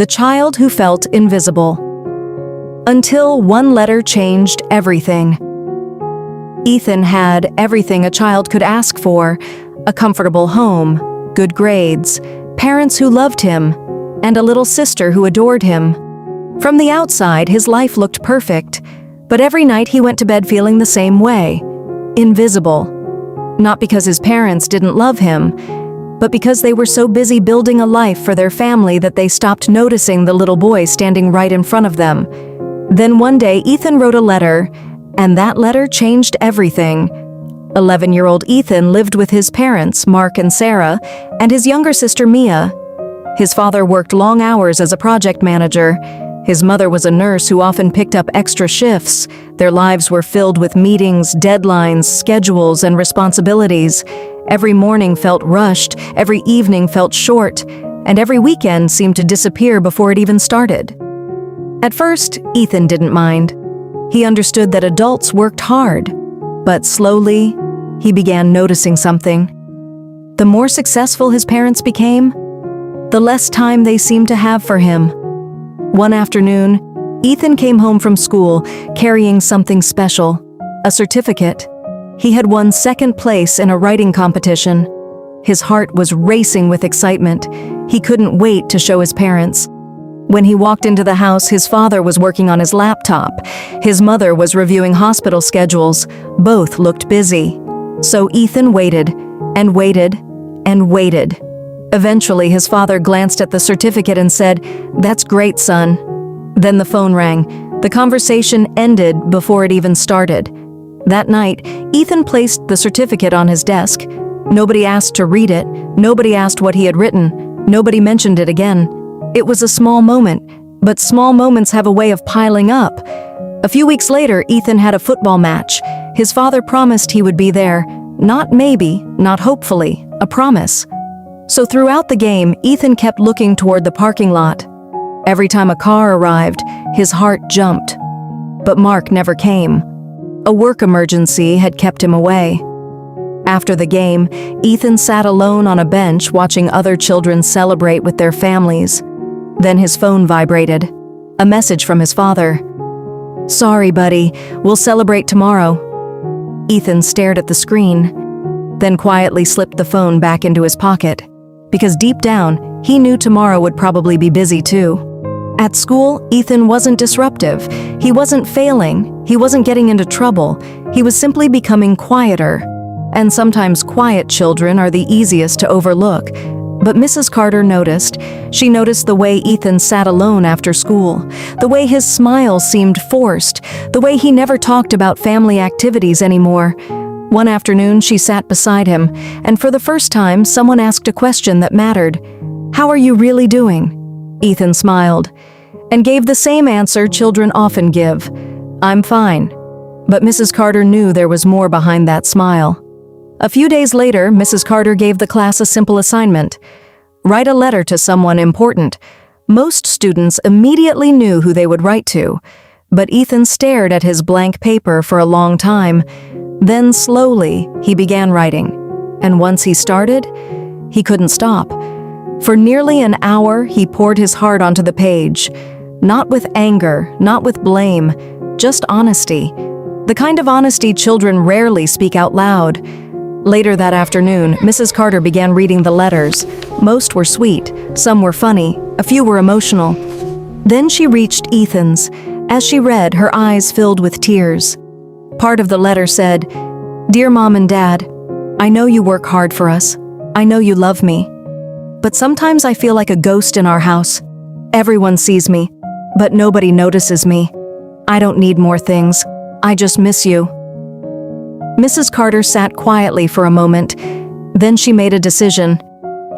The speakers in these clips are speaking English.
the child who felt invisible. Until one letter changed everything. Ethan had everything a child could ask for: a comfortable home, good grades, parents who loved him, and a little sister who adored him. From the outside, his life looked perfect, but every night he went to bed feeling the same way: invisible. Not because his parents didn't love him, but because they were so busy building a life for their family that they stopped noticing the little boy standing right in front of them. Then one day, Ethan wrote a letter, and that letter changed everything. 11-year-old Ethan lived with his parents, Mark and Sarah, and his younger sister, Mia. His father worked long hours as a project manager. His mother was a nurse who often picked up extra shifts. Their lives were filled with meetings, deadlines, schedules, and responsibilities. Every morning felt rushed, every evening felt short, and every weekend seemed to disappear before it even started. At first, Ethan didn't mind. He understood that adults worked hard, but slowly, he began noticing something. The more successful his parents became, the less time they seemed to have for him. One afternoon, Ethan came home from school carrying something special: a certificate. He had won second place in a writing competition. His heart was racing with excitement. He couldn't wait to show his parents. When he walked into the house, his father was working on his laptop. His mother was reviewing hospital schedules. Both looked busy. So Ethan waited, and waited, and waited. Eventually, his father glanced at the certificate and said, "That's great, son." Then the phone rang. The conversation ended before it even started. That night, Ethan placed the certificate on his desk. Nobody asked to read it. Nobody asked what he had written. Nobody mentioned it again. It was a small moment, but small moments have a way of piling up. A few weeks later, Ethan had a football match. His father promised he would be there. Not maybe, not hopefully, a promise. So throughout the game, Ethan kept looking toward the parking lot. Every time a car arrived, his heart jumped. But Mark never came. A work emergency had kept him away. After the game, Ethan sat alone on a bench watching other children celebrate with their families. Then his phone vibrated. A message from his father. "Sorry, buddy, we'll celebrate tomorrow." Ethan stared at the screen, then quietly slipped the phone back into his pocket, because deep down, he knew tomorrow would probably be busy too. At school, Ethan wasn't disruptive. He wasn't failing. He wasn't getting into trouble. He was simply becoming quieter. And sometimes quiet children are the easiest to overlook. But Mrs. Carter noticed. She noticed the way Ethan sat alone after school, the way his smile seemed forced, the way he never talked about family activities anymore. One afternoon, she sat beside him, and for the first time, someone asked a question that mattered. "How are you really doing?" Ethan smiled, and gave the same answer children often give: "I'm fine." But Mrs. Carter knew there was more behind that smile. A few days later, Mrs. Carter gave the class a simple assignment: write a letter to someone important. Most students immediately knew who they would write to, but Ethan stared at his blank paper for a long time. Then slowly, he began writing. And once he started, he couldn't stop. For nearly an hour, he poured his heart onto the page. Not with anger, not with blame, just honesty. The kind of honesty children rarely speak out loud. Later that afternoon, Mrs. Carter began reading the letters. Most were sweet, some were funny, a few were emotional. Then she reached Ethan's. As she read, her eyes filled with tears. Part of the letter said, "Dear Mom and Dad, I know you work hard for us. I know you love me. But sometimes I feel like a ghost in our house. Everyone sees me, but nobody notices me. I don't need more things. I just miss you." Mrs. Carter sat quietly for a moment. Then she made a decision.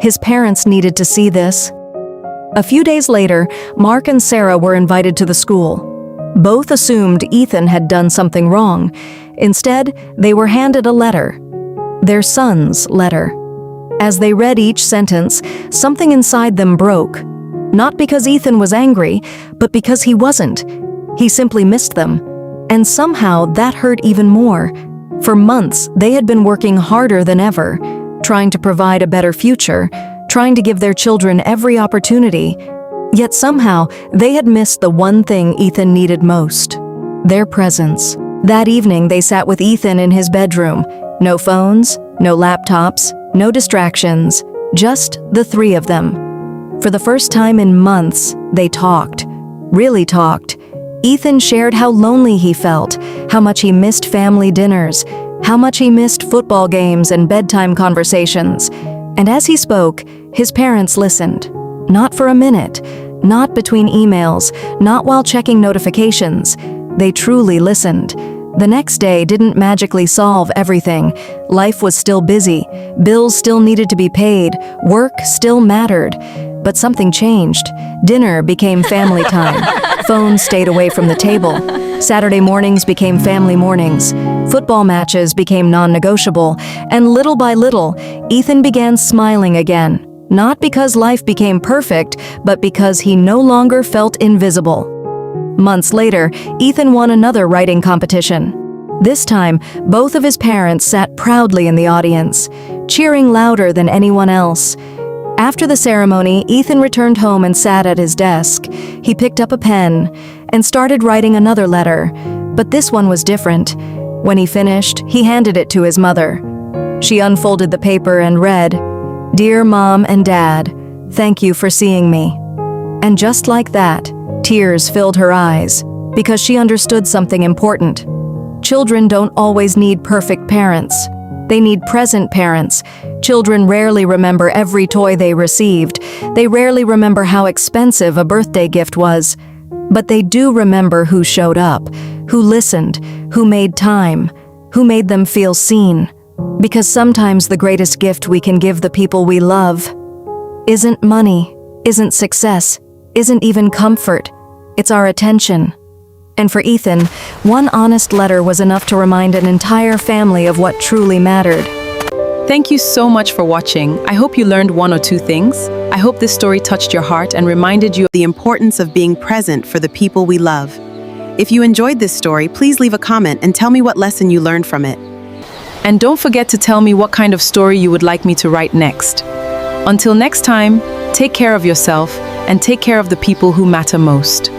His parents needed to see this. A few days later, Mark and Sarah were invited to the school. Both assumed Ethan had done something wrong. Instead, they were handed a letter. Their son's letter. As they read each sentence, something inside them broke. Not because Ethan was angry, but because he wasn't. He simply missed them. And somehow that hurt even more. For months, they had been working harder than ever, trying to provide a better future, trying to give their children every opportunity. Yet somehow, they had missed the one thing Ethan needed most: their presence. That evening, they sat with Ethan in his bedroom. No phones, no laptops, no distractions, just the three of them. For the first time in months, they talked. Really talked. Ethan shared how lonely he felt, how much he missed family dinners, how much he missed football games and bedtime conversations. And as he spoke, his parents listened. Not for a minute, not between emails, not while checking notifications. They truly listened. The next day didn't magically solve everything. Life was still busy, bills still needed to be paid, work still mattered. But something changed. Dinner became family time. Phones stayed away from the table. Saturday mornings became family mornings. Football matches became non-negotiable. And little by little, Ethan began smiling again. Not because life became perfect, but because he no longer felt invisible. Months later, Ethan won another writing competition. This time, both of his parents sat proudly in the audience, cheering louder than anyone else. After the ceremony, Ethan returned home and sat at his desk. He picked up a pen and started writing another letter, but this one was different. When he finished, he handed it to his mother. She unfolded the paper and read, "Dear Mom and Dad, thank you for seeing me." And just like that, tears filled her eyes, because she understood something important. Children don't always need perfect parents. They need present parents. Children rarely remember every toy they received. They rarely remember how expensive a birthday gift was. But they do remember who showed up, who listened, who made time, who made them feel seen. Because sometimes the greatest gift we can give the people we love isn't money, isn't success, isn't even comfort. It's our attention. And for Ethan, one honest letter was enough to remind an entire family of what truly mattered. Thank you so much for watching. I hope you learned one or two things. I hope this story touched your heart and reminded you of the importance of being present for the people we love. If you enjoyed this story, please leave a comment and tell me what lesson you learned from it. And don't forget to tell me what kind of story you would like me to write next. Until next time, take care of yourself and take care of the people who matter most.